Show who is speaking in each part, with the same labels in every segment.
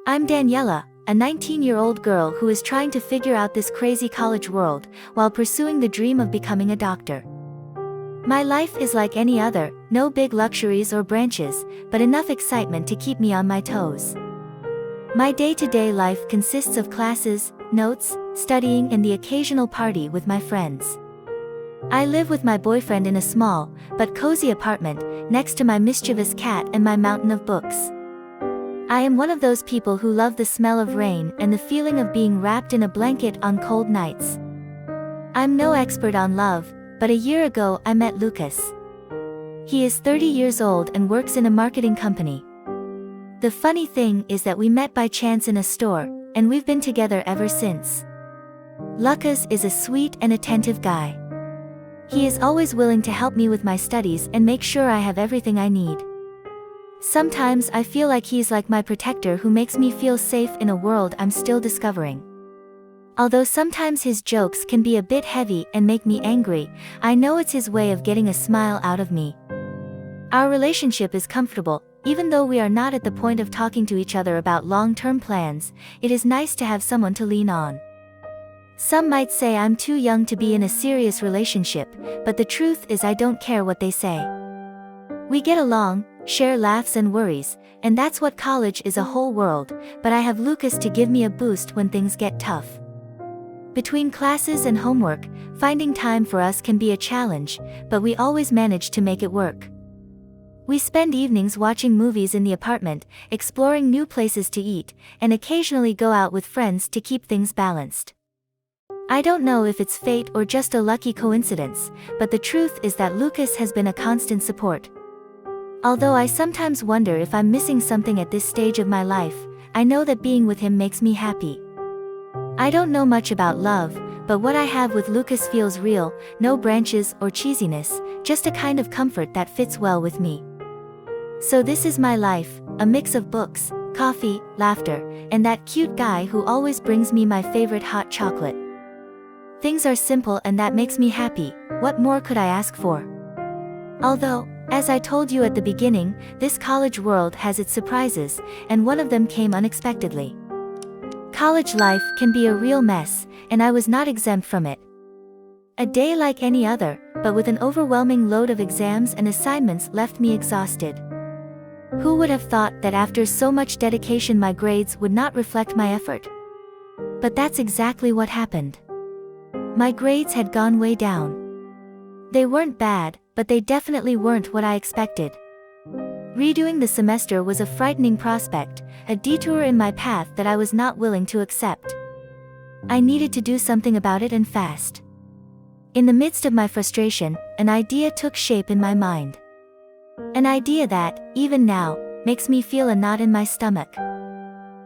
Speaker 1: I'm Daniela, a 19-year-old girl who is trying to figure out this crazy college world while pursuing the dream of becoming a doctor. My life is like any other, no big luxuries or branches, but enough excitement to keep me on my toes. My day-to-day life consists of classes, notes, studying and the occasional party with my friends. I live with my boyfriend in a small, but cozy apartment, next to my mischievous cat and my mountain of books. I am one of those people who love the smell of rain and the feeling of being wrapped in a blanket on cold nights. I'm no expert on love, but a year ago I met Lucas. He is 30 years old and works in a marketing company. The funny thing is that we met by chance in a store, and we've been together ever since. Lucas is a sweet and attentive guy. He is always willing to help me with my studies and make sure I have everything I need. Sometimes I feel like he's like my protector who makes me feel safe in a world I'm still discovering. Although sometimes his jokes can be a bit heavy and make me angry, I know it's his way of getting a smile out of me. Our relationship is comfortable, even though we are not at the point of talking to each other about long-term plans. It is nice to have someone to lean on. Some might say I'm too young to be in a serious relationship, but the truth is I don't care what they say. We get along, share laughs and worries, and that's what college is, a whole world, but I have Lucas to give me a boost when things get tough. Between classes and homework, finding time for us can be a challenge, but we always manage to make it work. We spend evenings watching movies in the apartment, exploring new places to eat, and occasionally go out with friends to keep things balanced. I don't know if it's fate or just a lucky coincidence, but the truth is that Lucas has been a constant support. Although I sometimes wonder if I'm missing something at this stage of my life, I know that being with him makes me happy. I don't know much about love, but what I have with Lucas feels real, no branches or cheesiness, just a kind of comfort that fits well with me. So this is my life, a mix of books, coffee, laughter, and that cute guy who always brings me my favorite hot chocolate. Things are simple and that makes me happy. What more could I ask for? Although, as I told you at the beginning, this college world has its surprises, and one of them came unexpectedly. College life can be a real mess, and I was not exempt from it. A day like any other, but with an overwhelming load of exams and assignments left me exhausted. Who would have thought that after so much dedication my grades would not reflect my effort? But that's exactly what happened. My grades had gone way down. They weren't bad, but they definitely weren't what I expected. Redoing the semester was a frightening prospect, a detour in my path that I was not willing to accept. I needed to do something about it, and fast. In the midst of my frustration, an idea took shape in my mind. An idea that, even now, makes me feel a knot in my stomach.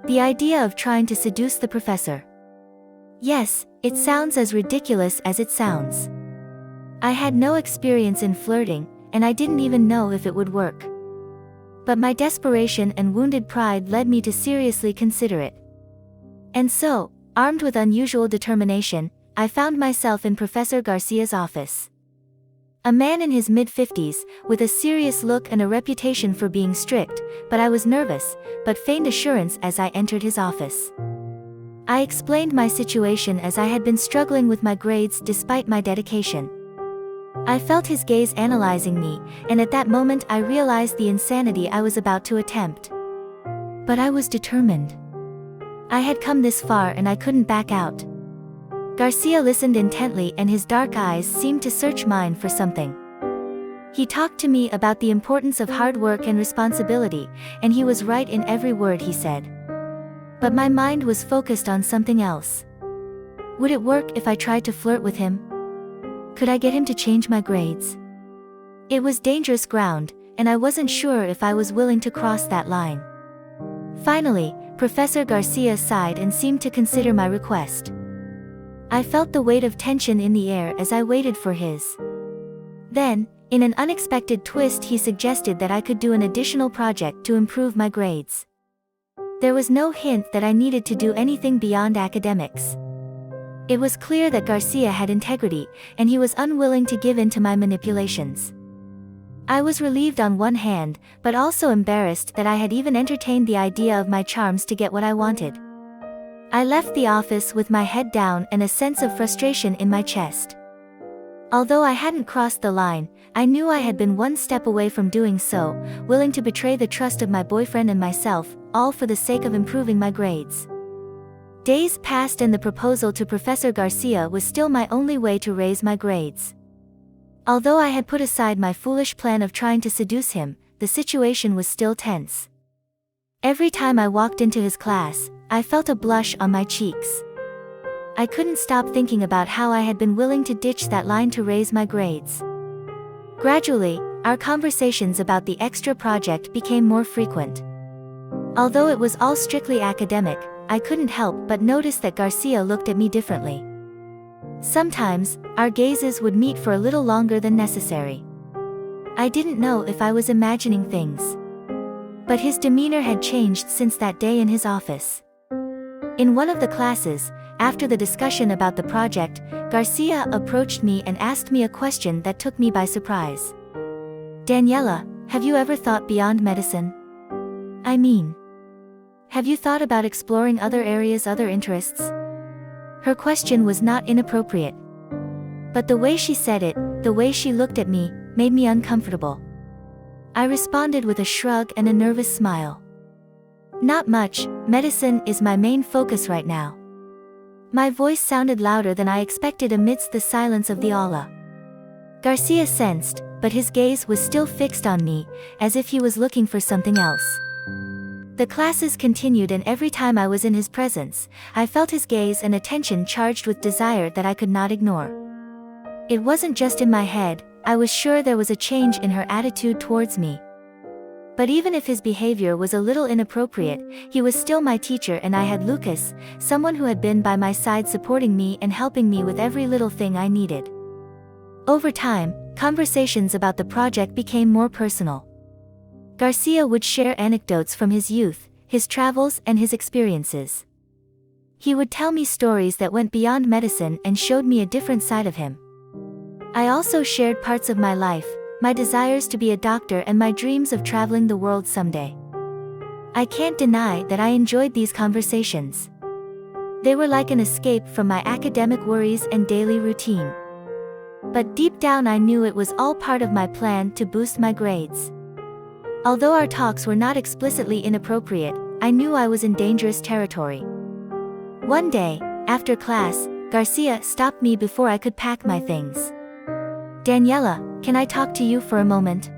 Speaker 1: The idea of trying to seduce the professor. Yes, it sounds as ridiculous as it sounds. I had no experience in flirting, and I didn't even know if it would work. But my desperation and wounded pride led me to seriously consider it. And so, armed with unusual determination, I found myself in Professor Garcia's office. A man in his mid-50s, with a serious look and a reputation for being strict, but I was nervous, but feigned assurance as I entered his office. I explained my situation as I had been struggling with my grades despite my dedication. I felt his gaze analyzing me, and at that moment I realized the insanity I was about to attempt. But I was determined. I had come this far and I couldn't back out. Garcia listened intently and his dark eyes seemed to search mine for something. He talked to me about the importance of hard work and responsibility, and he was right in every word he said. But my mind was focused on something else. Would it work if I tried to flirt with him? Could I get him to change my grades? It was dangerous ground, and I wasn't sure if I was willing to cross that line. Finally, Professor Garcia sighed and seemed to consider my request. I felt the weight of tension in the air as I waited for his. Then, in an unexpected twist, he suggested that I could do an additional project to improve my grades. There was no hint that I needed to do anything beyond academics. It was clear that Garcia had integrity, and he was unwilling to give in to my manipulations. I was relieved on one hand, but also embarrassed that I had even entertained the idea of my charms to get what I wanted. I left the office with my head down and a sense of frustration in my chest. Although I hadn't crossed the line, I knew I had been one step away from doing so, willing to betray the trust of my boyfriend and myself, all for the sake of improving my grades. Days passed and the proposal to Professor Garcia was still my only way to raise my grades. Although I had put aside my foolish plan of trying to seduce him, the situation was still tense. Every time I walked into his class, I felt a blush on my cheeks. I couldn't stop thinking about how I had been willing to ditch that line to raise my grades. Gradually, our conversations about the extra project became more frequent. Although it was all strictly academic, I couldn't help but notice that Garcia looked at me differently. Sometimes, our gazes would meet for a little longer than necessary. I didn't know if I was imagining things. But his demeanor had changed since that day in his office. In one of the classes, after the discussion about the project, Garcia approached me and asked me a question that took me by surprise. "Daniela, have you ever thought beyond medicine? I mean, have you thought about exploring other areas, other interests?" Her question was not inappropriate. But the way she said it, the way she looked at me, made me uncomfortable. I responded with a shrug and a nervous smile. "Not much, medicine is my main focus right now." My voice sounded louder than I expected amidst the silence of the aula. Garcia sensed, but his gaze was still fixed on me, as if he was looking for something else. The classes continued and every time I was in his presence, I felt his gaze and attention charged with desire that I could not ignore. It wasn't just in my head, I was sure there was a change in her attitude towards me. But even if his behavior was a little inappropriate, he was still my teacher and I had Lucas, someone who had been by my side supporting me and helping me with every little thing I needed. Over time, conversations about the project became more personal. Garcia would share anecdotes from his youth, his travels and his experiences. He would tell me stories that went beyond medicine and showed me a different side of him. I also shared parts of my life, my desires to be a doctor and my dreams of traveling the world someday. I can't deny that I enjoyed these conversations. They were like an escape from my academic worries and daily routine. But deep down I knew it was all part of my plan to boost my grades. Although our talks were not explicitly inappropriate, I knew I was in dangerous territory. One day, after class, Garcia stopped me before I could pack my things. "Daniela, can I talk to you for a moment?"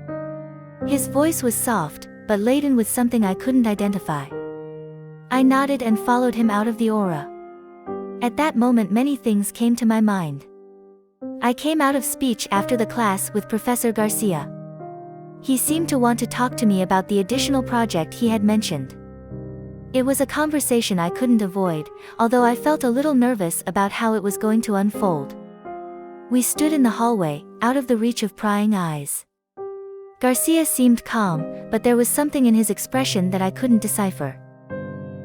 Speaker 1: His voice was soft, but laden with something I couldn't identify. I nodded and followed him out of the aura. At that moment many things came to my mind. I came out of speech after the class with Professor Garcia. He seemed to want to talk to me about the additional project he had mentioned. It was a conversation I couldn't avoid, although I felt a little nervous about how it was going to unfold. We stood in the hallway, out of the reach of prying eyes. Garcia seemed calm, but there was something in his expression that I couldn't decipher.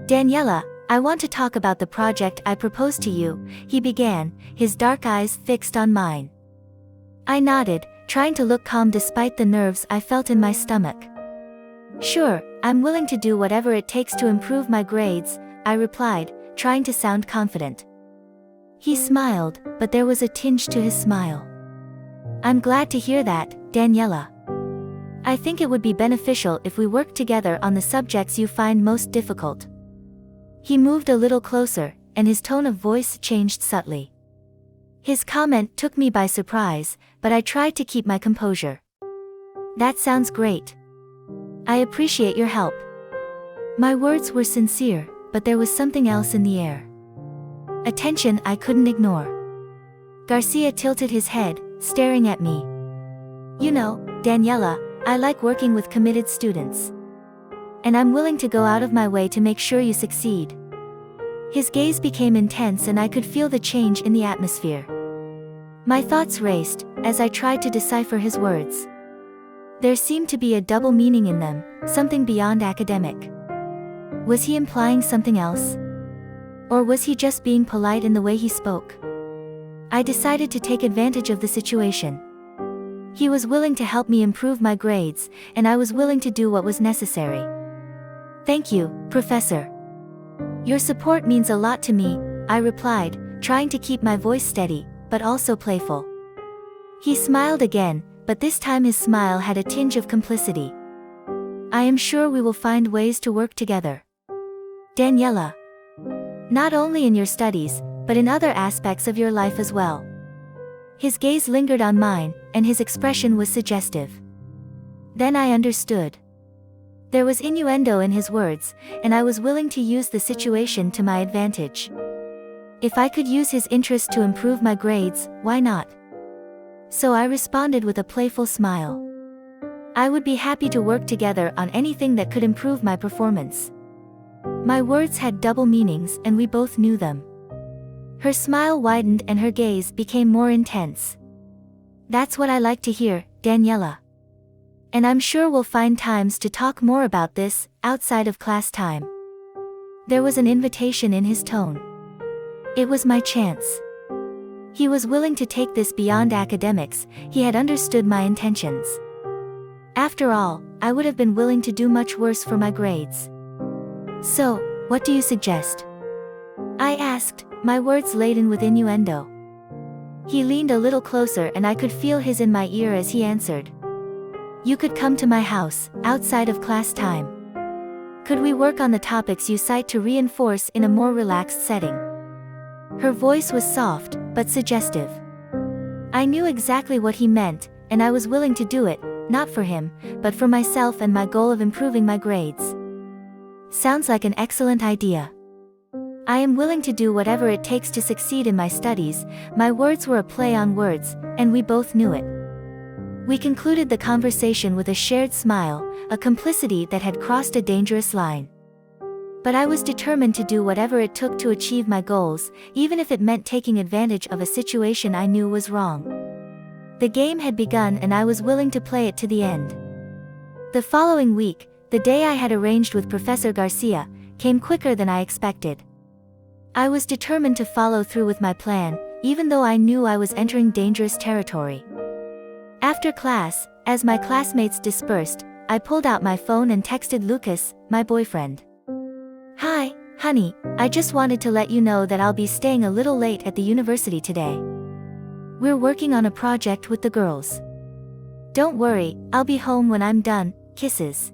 Speaker 1: "Daniela, I want to talk about the project I proposed to you," he began, his dark eyes fixed on mine. I nodded, trying to look calm despite the nerves I felt in my stomach. "Sure, I'm willing to do whatever it takes to improve my grades," I replied, trying to sound confident. He smiled, but there was a tinge to his smile. "I'm glad to hear that, Daniela. I think it would be beneficial if we worked together on the subjects you find most difficult." He moved a little closer, and his tone of voice changed subtly. His comment took me by surprise, but I tried to keep my composure. "That sounds great. I appreciate your help." My words were sincere, but there was something else in the air. A tension I couldn't ignore. Garcia tilted his head, staring at me. "You know, Daniela, I like working with committed students. And I'm willing to go out of my way to make sure you succeed." His gaze became intense and I could feel the change in the atmosphere. My thoughts raced, as I tried to decipher his words. There seemed to be a double meaning in them, something beyond academic. Was he implying something else? Or was he just being polite in the way he spoke? I decided to take advantage of the situation. He was willing to help me improve my grades, and I was willing to do what was necessary. "Thank you, Professor. Your support means a lot to me," I replied, trying to keep my voice steady, but also playful. He smiled again, but this time his smile had a tinge of complicity. "I am sure we will find ways to work together, Daniela. Not only in your studies, but in other aspects of your life as well." His gaze lingered on mine, and his expression was suggestive. Then I understood. There was innuendo in his words, and I was willing to use the situation to my advantage. If I could use his interest to improve my grades, why not? So I responded with a playful smile. I would be happy to work together on anything that could improve my performance. My words had double meanings, and we both knew them. Her smile widened and her gaze became more intense. "That's what I like to hear, Daniela. And I'm sure we'll find times to talk more about this, outside of class time." There was an invitation in his tone. It was my chance. He was willing to take this beyond academics. He had understood my intentions. After all, I would have been willing to do much worse for my grades. "So, what do you suggest?" I asked, my words laden with innuendo. He leaned a little closer and I could feel his in my ear as he answered. "You could come to my house, outside of class time. Could we work on the topics you cite to reinforce in a more relaxed setting?" Her voice was soft, but suggestive. I knew exactly what he meant, and I was willing to do it, not for him, but for myself and my goal of improving my grades. "Sounds like an excellent idea. I am willing to do whatever it takes to succeed in my studies." My words were a play on words, and we both knew it. We concluded the conversation with a shared smile, a complicity that had crossed a dangerous line. But I was determined to do whatever it took to achieve my goals, even if it meant taking advantage of a situation I knew was wrong. The game had begun and I was willing to play it to the end. The following week, the day I had arranged with Professor Garcia, came quicker than I expected. I was determined to follow through with my plan, even though I knew I was entering dangerous territory. After class, as my classmates dispersed, I pulled out my phone and texted Lucas, my boyfriend. "Hi, honey, I just wanted to let you know that I'll be staying a little late at the university today. We're working on a project with the girls. Don't worry, I'll be home when I'm done, kisses."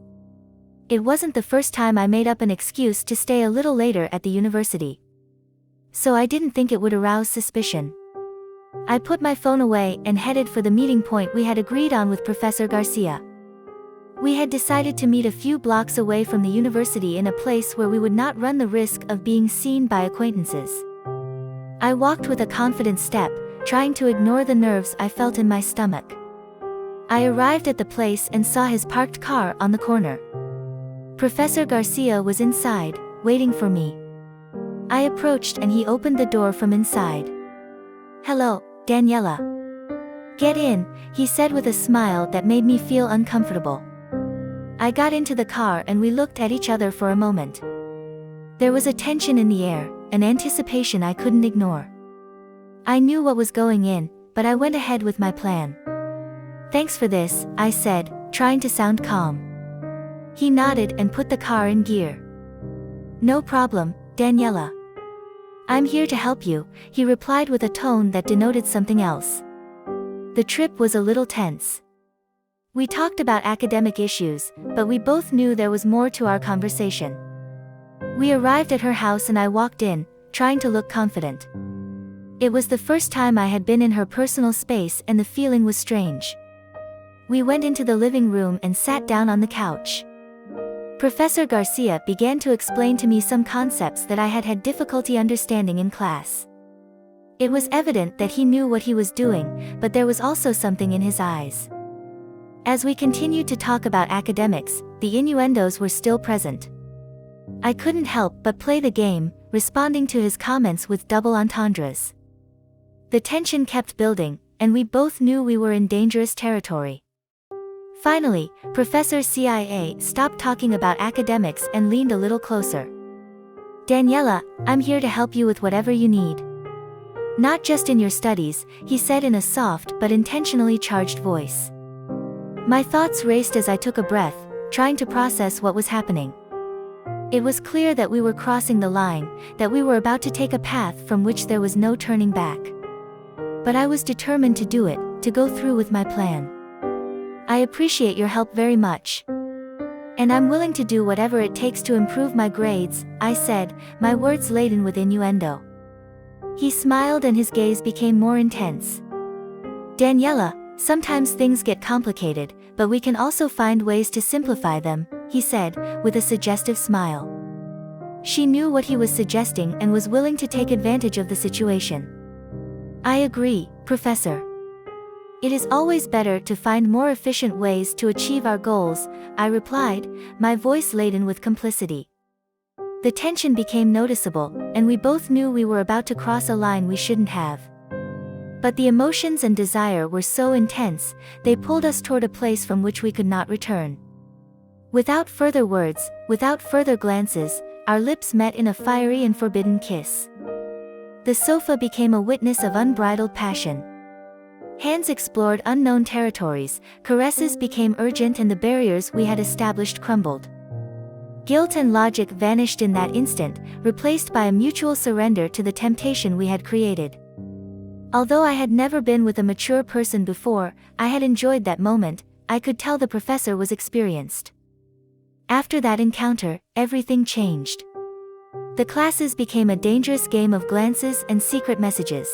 Speaker 1: It wasn't the first time I made up an excuse to stay a little later at the university. So I didn't think it would arouse suspicion. I put my phone away and headed for the meeting point we had agreed on with Professor Garcia. We had decided to meet a few blocks away from the university in a place where we would not run the risk of being seen by acquaintances. I walked with a confident step, trying to ignore the nerves I felt in my stomach. I arrived at the place and saw his parked car on the corner. Professor Garcia was inside, waiting for me. I approached and he opened the door from inside. "Hello, Daniela. Get in," he said with a smile that made me feel uncomfortable. I got into the car and we looked at each other for a moment. There was a tension in the air, an anticipation I couldn't ignore. I knew what was going in, but I went ahead with my plan. "Thanks for this," I said, trying to sound calm. He nodded and put the car in gear. "No problem, Daniela. I'm here to help you," he replied with a tone that denoted something else. The trip was a little tense. We talked about academic issues, but we both knew there was more to our conversation. We arrived at her house and I walked in, trying to look confident. It was the first time I had been in her personal space and the feeling was strange. We went into the living room and sat down on the couch. Professor Garcia began to explain to me some concepts that I had had difficulty understanding in class. It was evident that he knew what he was doing, but there was also something in his eyes. As we continued to talk about academics, the innuendos were still present. I couldn't help but play the game, responding to his comments with double entendres. The tension kept building, and we both knew we were in dangerous territory. Finally, Professor CIA stopped talking about academics and leaned a little closer. "Daniela, I'm here to help you with whatever you need. Not just in your studies, he said in a soft but intentionally charged voice. My thoughts raced as I took a breath, trying to process what was happening. It was clear that we were crossing the line, that we were about to take a path from which there was no turning back. But I was determined to do it, to go through with my plan. I appreciate your help very much. And I'm willing to do whatever it takes to improve my grades, I said, my words laden with innuendo. He smiled and his gaze became more intense. Daniela, sometimes things get complicated, but we can also find ways to simplify them, he said, with a suggestive smile. She knew what he was suggesting and was willing to take advantage of the situation. I agree, Professor. It is always better to find more efficient ways to achieve our goals, I replied, my voice laden with complicity. The tension became noticeable, and we both knew we were about to cross a line we shouldn't have. But the emotions and desire were so intense, they pulled us toward a place from which we could not return. Without further words, without further glances, our lips met in a fiery and forbidden kiss. The sofa became a witness of unbridled passion. Hands explored unknown territories, caresses became urgent and the barriers we had established crumbled. Guilt and logic vanished in that instant, replaced by a mutual surrender to the temptation we had created. Although I had never been with a mature person before, I had enjoyed that moment. I could tell the professor was experienced. After that encounter, everything changed. The classes became a dangerous game of glances and secret messages.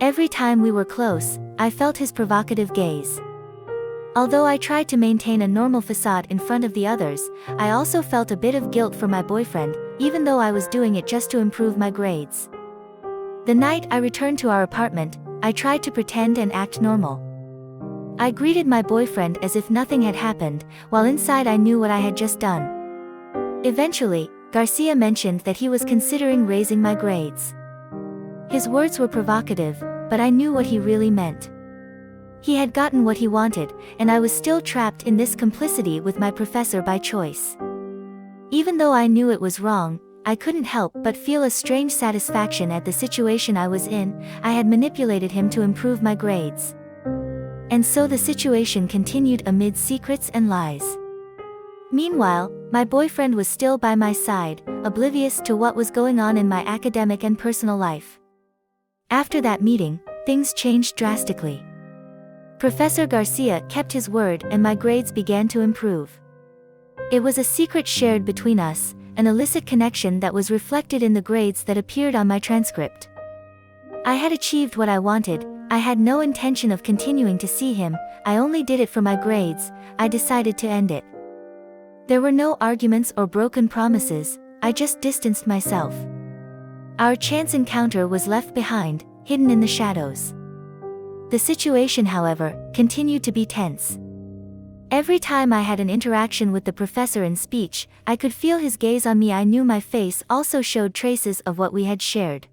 Speaker 1: Every time we were close, I felt his provocative gaze. Although I tried to maintain a normal facade in front of the others, I also felt a bit of guilt for my boyfriend, even though I was doing it just to improve my grades. The night I returned to our apartment, I tried to pretend and act normal. I greeted my boyfriend as if nothing had happened, while inside I knew what I had just done. Eventually, Garcia mentioned that he was considering raising my grades. His words were provocative, but I knew what he really meant. He had gotten what he wanted, and I was still trapped in this complicity with my professor by choice. Even though I knew it was wrong, I couldn't help but feel a strange satisfaction at the situation I was in. I had manipulated him to improve my grades. And so the situation continued amid secrets and lies. Meanwhile, my boyfriend was still by my side, oblivious to what was going on in my academic and personal life. After that meeting, things changed drastically. Professor Garcia kept his word and my grades began to improve. It was a secret shared between us, an illicit connection that was reflected in the grades that appeared on my transcript. I had achieved what I wanted. I had no intention of continuing to see him, I only did it for my grades. I decided to end it. There were no arguments or broken promises, I just distanced myself. Our chance encounter was left behind, hidden in the shadows. The situation, however, continued to be tense. Every time I had an interaction with the professor in speech, I could feel his gaze on me. I knew my face also showed traces of what we had shared.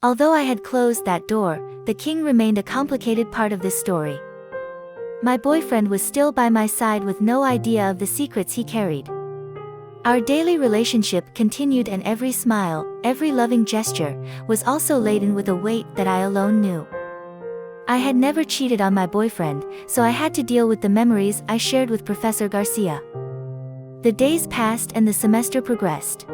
Speaker 1: Although I had closed that door, the king remained a complicated part of this story. My boyfriend was still by my side with no idea of the secrets he carried. Our daily relationship continued and every smile, every loving gesture, was also laden with a weight that I alone knew. I had never cheated on my boyfriend, so I had to deal with the memories I shared with Professor Garcia. The days passed and the semester progressed.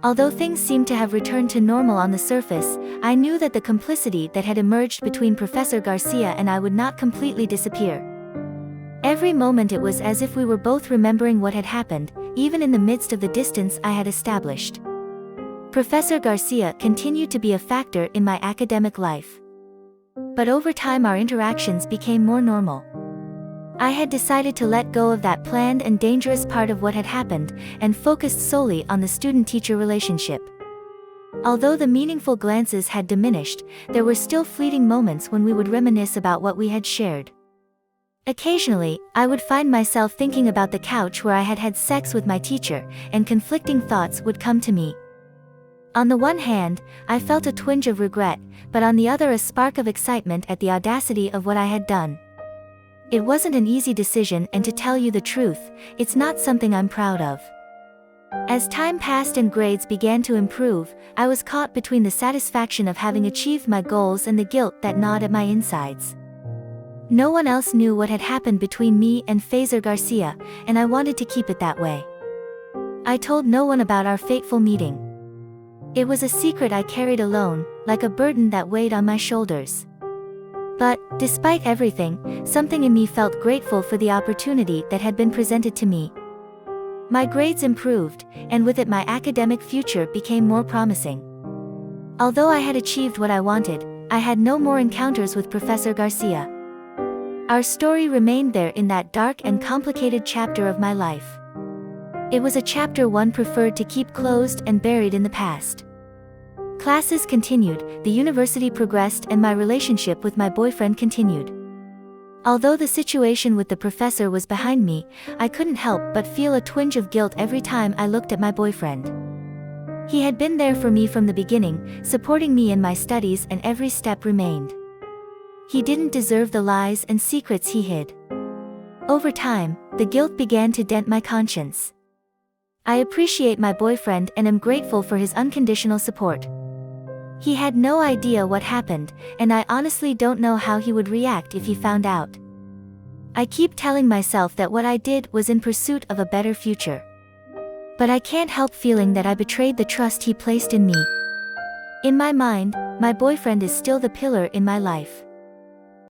Speaker 1: Although things seemed to have returned to normal on the surface, I knew that the complicity that had emerged between Professor Garcia and I would not completely disappear. Every moment it was as if we were both remembering what had happened, even in the midst of the distance I had established. Professor Garcia continued to be a factor in my academic life. But over time our interactions became more normal. I had decided to let go of that planned and dangerous part of what had happened, and focused solely on the student-teacher relationship. Although the meaningful glances had diminished, there were still fleeting moments when we would reminisce about what we had shared. Occasionally, I would find myself thinking about the couch where I had had sex with my teacher, and conflicting thoughts would come to me. On the one hand, I felt a twinge of regret, but on the other a spark of excitement at the audacity of what I had done. It wasn't an easy decision, and to tell you the truth, it's not something I'm proud of. As time passed and grades began to improve, I was caught between the satisfaction of having achieved my goals and the guilt that gnawed at my insides. No one else knew what had happened between me and Fazer Garcia, and I wanted to keep it that way. I told no one about our fateful meeting. It was a secret I carried alone, like a burden that weighed on my shoulders. But, despite everything, something in me felt grateful for the opportunity that had been presented to me. My grades improved, and with it my academic future became more promising. Although I had achieved what I wanted, I had no more encounters with Professor Garcia. Our story remained there in that dark and complicated chapter of my life. It was a chapter one preferred to keep closed and buried in the past. Classes continued, the university progressed, and my relationship with my boyfriend continued. Although the situation with the professor was behind me, I couldn't help but feel a twinge of guilt every time I looked at my boyfriend. He had been there for me from the beginning, supporting me in my studies, and every step remained. He didn't deserve the lies and secrets he hid. Over time, the guilt began to dent my conscience. I appreciate my boyfriend and am grateful for his unconditional support. He had no idea what happened, and I honestly don't know how he would react if he found out. I keep telling myself that what I did was in pursuit of a better future. But I can't help feeling that I betrayed the trust he placed in me. In my mind, my boyfriend is still the pillar in my life.